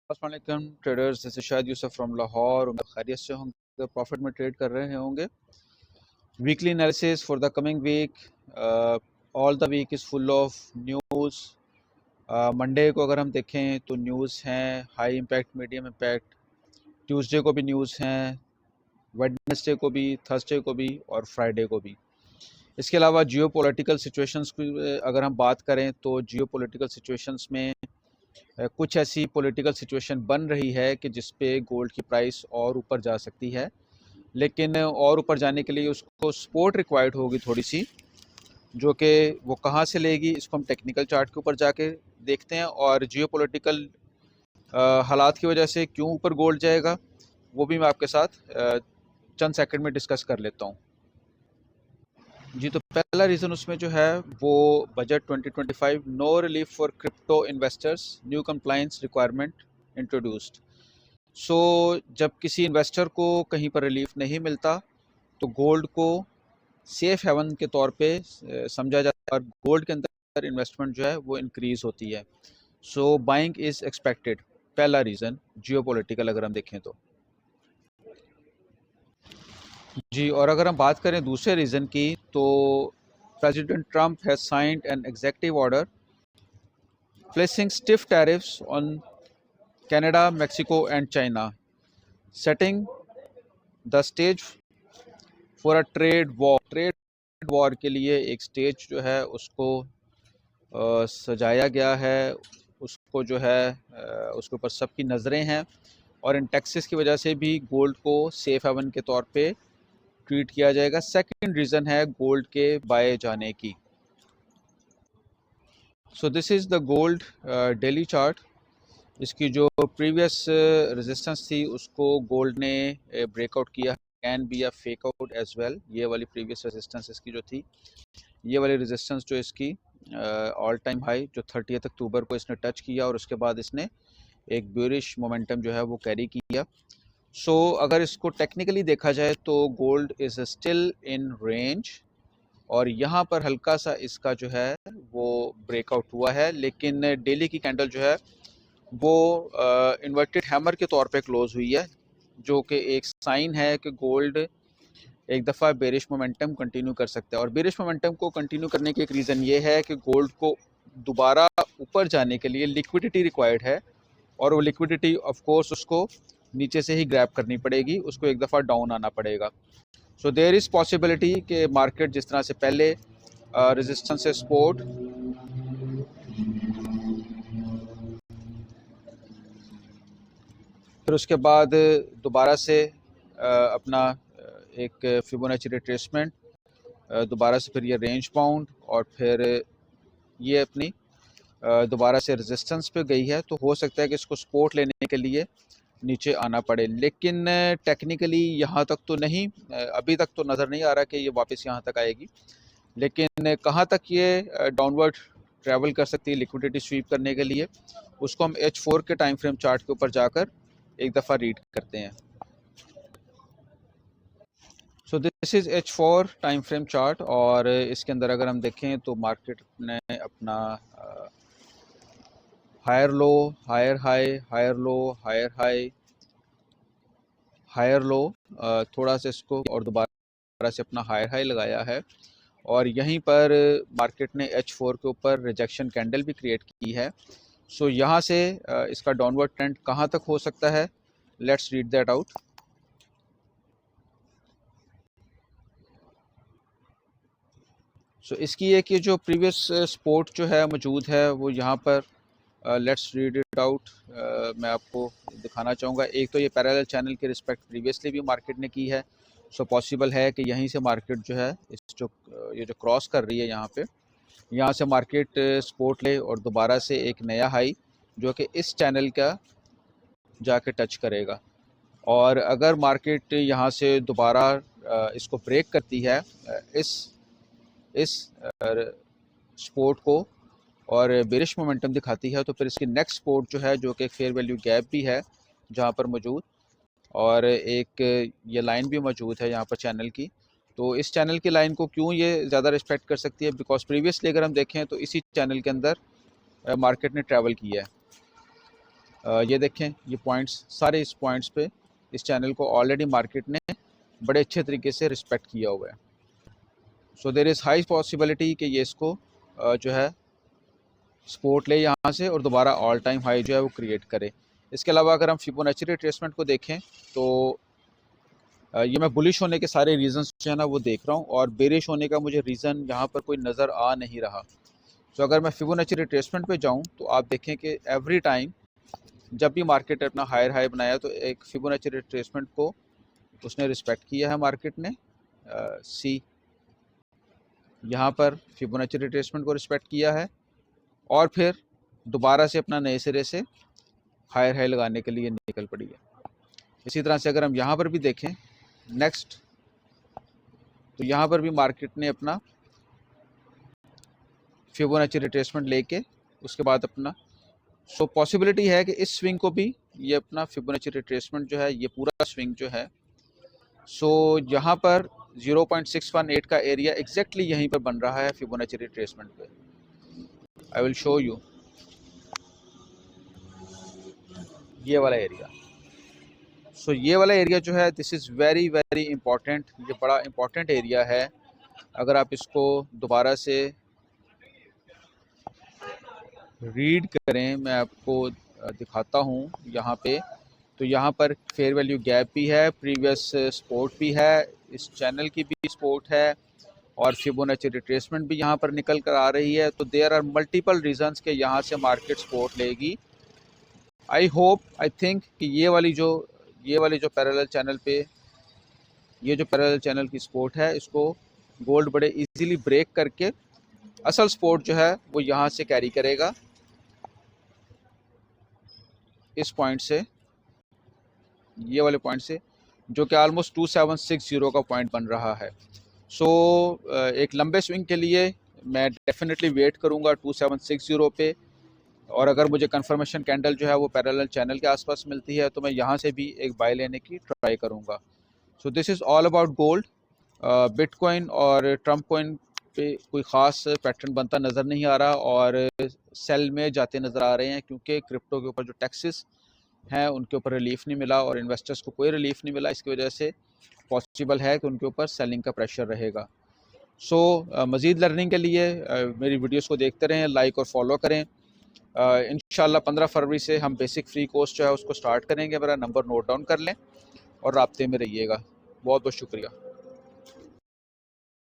अस्सलाम वालेकुम traders, this is Shahid Yusuf from Lahore. उम्मीद खैरियत से होंगे, प्रॉफिट में ट्रेड कर रहे होंगे। Weekly analysis for the coming week. All the week is full of news. Monday को अगर हम देखें तो न्यूज़ हैं high impact, medium impact. Tuesday को भी न्यूज़ हैं, वेडनेसडे को भी, थर्सडे को भी और फ्राइडे को भी। इसके अलावा जियो पोलिटिकल सिचुएशंस की अगर हम बात करें तो जियो पोलिटिकल सिचुएशंस में कुछ ऐसी पॉलिटिकल सिचुएशन बन रही है कि जिस पे गोल्ड की प्राइस और ऊपर जा सकती है, लेकिन और ऊपर जाने के लिए उसको सपोर्ट रिक्वायर्ड होगी थोड़ी सी, जो कि वो कहाँ से लेगी इसको हम टेक्निकल चार्ट के ऊपर जाके देखते हैं। और जियो पोलिटिकल हालात की वजह से क्यों ऊपर गोल्ड जाएगा वो भी मैं आपके साथ चंद सेकंड में डिस्कस कर लेता हूँ। जी, तो पहला रीज़न उसमें जो है वो budget 2025, no relief for crypto investors, new compliance requirement introduced. So जब किसी इन्वेस्टर को कहीं पर रिलीफ नहीं मिलता तो गोल्ड को सेफ हेवन के तौर पे समझा जाता है और गोल्ड के अंदर इन्वेस्टमेंट जो है वो इंक्रीज होती है। सो बाइंग इज़ एक्सपेक्टेड, पहला रीज़न जियोपॉलिटिकल अगर हम देखें तो। जी, और अगर हम बात करें दूसरे रीज़न की तो president Trump has signed an executive order placing stiff tariffs on Canada, Mexico and China, setting the stage for a trade war. Trade war के लिए एक स्टेज जो है उसको सजाया गया है, उसको जो है उसके ऊपर सबकी नज़रें हैं और इन टैक्सेस की वजह से भी गोल्ड को सेफ हेवन के तौर पे ट्रीट किया जाएगा। सेकंड रीज़न है गोल्ड के बाय जाने की। So this is the gold daily chart. इसकी जो प्रीवियस रेजिस्टेंस थी उसको गोल्ड ने ब्रेकआउट किया, can be a fake out as well. ये वाली प्रीवियस रेजिस्टेंस इसकी जो थी, ये वाली रेजिस्टेंस जो इसकी ऑल टाइम हाई जो 30 अक्टूबर को इसने टच किया और उसके बाद इसने एक ब्यूरिश मोमेंटम जो है वो कैरी किया। सो अगर इसको टेक्निकली देखा जाए तो gold is still in range और यहाँ पर हल्का सा इसका जो है वो ब्रेकआउट हुआ है, लेकिन डेली की कैंडल जो है वो इन्वर्टेड हैमर के तौर पे क्लोज हुई है, जो कि एक साइन है कि गोल्ड एक दफ़ा बेरिश मोमेंटम कंटिन्यू कर सकता है। और बेरिश मोमेंटम को कंटिन्यू करने की एक रीज़न ये है कि गोल्ड को दोबारा ऊपर जाने के लिए लिक्विडिटी रिक्वायर्ड है और वो लिक्विडिटी ऑफ कोर्स उसको नीचे से ही ग्रैब करनी पड़ेगी, उसको एक दफ़ा डाउन आना पड़ेगा। सो देयर इज़ पॉसिबिलिटी कि मार्केट जिस तरह से पहले रेजिस्टेंस से सपोर्ट, फिर उसके बाद दोबारा से अपना एक फिबोनाची रिट्रेसमेंट, दोबारा से फिर ये रेंज बाउंड और फिर ये अपनी दोबारा से रेजिस्टेंस पे गई है। तो हो सकता है कि इसको सपोर्ट लेने के लिए नीचे आना पड़े, लेकिन टेक्निकली यहाँ तक तो नहीं, अभी तक तो नज़र नहीं आ रहा कि ये वापस यहाँ तक आएगी। लेकिन कहाँ तक ये डाउनवर्ड ट्रैवल कर सकती है लिक्विडिटी स्वीप करने के लिए, उसको हम H4 के टाइम फ्रेम चार्ट के ऊपर जाकर एक दफ़ा रीड करते हैं। So this is H4 time frame chart और इसके अंदर अगर हम देखें तो मार्केट ने अपना higher low, higher high, higher low, higher high, higher low, थोड़ा सा इसको और दोबारा से अपना हायर हाई लगाया है और यहीं पर मार्केट ने H4 के ऊपर रिजेक्शन कैंडल भी क्रिएट की है। सो यहाँ से इसका डाउनवर्ड ट्रेंड कहाँ तक हो सकता है, लेट्स रीड दैट आउट। सो इसकी एक ये जो प्रीवियस सपोर्ट जो है मौजूद है वो यहाँ पर, लेट्स रीड इट आउट, मैं आपको दिखाना चाहूँगा। एक तो ये पैरेलल चैनल के रिस्पेक्ट प्रीवियसली भी मार्केट ने की है, सो पॉसिबल है कि यहीं से मार्केट जो है इस जो ये जो क्रॉस कर रही है यहाँ पे, यहाँ से मार्केट सपोर्ट ले और दोबारा से एक नया हाई जो कि इस चैनल का जाके टच करेगा। और अगर मार्केट यहाँ से दोबारा इसको ब्रेक करती है, इस सपोर्ट को, और बेरिश मोमेंटम दिखाती है, तो फिर इसकी नेक्स्ट सपोर्ट जो है जो कि फेयर वैल्यू गैप भी है जहाँ पर मौजूद, और एक ये लाइन भी मौजूद है यहाँ पर चैनल की। तो इस चैनल की लाइन को क्यों ये ज़्यादा रिस्पेक्ट कर सकती है, बिकॉज प्रीवियसली अगर हम देखें तो इसी चैनल के अंदर मार्केट ने ट्रैवल किया है। ये देखें, ये पॉइंट्स सारे इस पॉइंट्स पे इस चैनल को ऑलरेडी मार्केट ने बड़े अच्छे तरीके से रिस्पेक्ट किया हुआ है। So there is high possibility कि ये इसको जो है सपोर्ट ले यहाँ से और दोबारा ऑल टाइम हाई जो है वो क्रिएट करे। इसके अलावा अगर हम फिबोनाची रिट्रेसमेंट को देखें तो ये मैं बुलिश होने के सारे रीज़न्स जो है ना वो देख रहा हूँ, और बेरिश होने का मुझे रीज़न यहाँ पर कोई नज़र आ नहीं रहा। तो अगर मैं फिबोनाची रिट्रेसमेंट पे जाऊँ तो आप देखें कि एवरी टाइम जब भी मार्केट अपना हायर हाई बनाया तो एक फिबोनाची रिट्रेसमेंट को उसने रिस्पेक्ट किया है मार्केट ने। सी यहाँ पर फिबोनाची रिट्रेसमेंट को रिस्पेक्ट किया है और फिर दोबारा से अपना नए सिरे से हायर हाई लगाने के लिए निकल पड़ी है। इसी तरह से अगर हम यहाँ पर भी देखें नेक्स्ट, तो यहाँ पर भी मार्केट ने अपना फिबोनाची रिट्रेसमेंट लेके उसके बाद अपना पॉसिबिलिटी है कि इस स्विंग को भी ये अपना फिबोनाची रिट्रेसमेंट जो है ये पूरा स्विंग जो है यहाँ पर 0.618 का एरिया एग्जैक्टली यहीं पर बन रहा है फिबोनाची रिट्रेसमेंट पे। आई विल शो यू ये वाला एरिया। ये वाला एरिया जो है this is very very important, ये बड़ा इंपॉर्टेंट एरिया है। अगर आप इसको दोबारा से रीड करें, मैं आपको दिखाता हूँ यहाँ पे, तो यहाँ पर फेयर वैल्यू गैप भी है, प्रीवियस सपोर्ट भी है, इस चैनल की भी सपोर्ट है और फिबोनाची रिट्रेसमेंट भी यहाँ पर निकल कर आ रही है। तो देयर आर मल्टीपल रीजंस के यहाँ से मार्केट सपोर्ट लेगी। आई होप आई थिंक कि ये वाली जो पैरेलल चैनल पे ये जो पैरेलल चैनल की सपोर्ट है इसको गोल्ड बड़े इजीली ब्रेक करके असल सपोर्ट जो है वो यहाँ से कैरी करेगा, इस पॉइंट से, ये वाले पॉइंट से, जो कि ऑलमोस्ट 2760 का पॉइंट बन रहा है। एक लंबे स्विंग के लिए मैं डेफिनेटली वेट करूंगा 2760 पे, और अगर मुझे कंफर्मेशन कैंडल जो है वो पैरेलल चैनल के आसपास मिलती है तो मैं यहाँ से भी एक बाय लेने की ट्राई करूँगा। So this is all about gold. Bitcoin और ट्रम्प कॉइन पे कोई ख़ास पैटर्न बनता नज़र नहीं आ रहा और सेल में जाते नज़र आ रहे हैं, क्योंकि क्रिप्टो के ऊपर जो टैक्सेस हैं उनके ऊपर रिलीफ नहीं मिला और इन्वेस्टर्स को कोई रिलीफ नहीं मिला। इसकी वजह से पॉसिबल है कि उनके ऊपर सेलिंग का प्रेशर रहेगा। मज़ीद लर्निंग के लिए मेरी वीडियोस को देखते रहें, लाइक और फॉलो करें। इंशाल्लाह 15 फरवरी से हम बेसिक फ्री कोर्स जो है उसको स्टार्ट करेंगे। मेरा नंबर नोट डाउन कर लें और राब्ते में रहिएगा। बहुत बहुत शुक्रिया।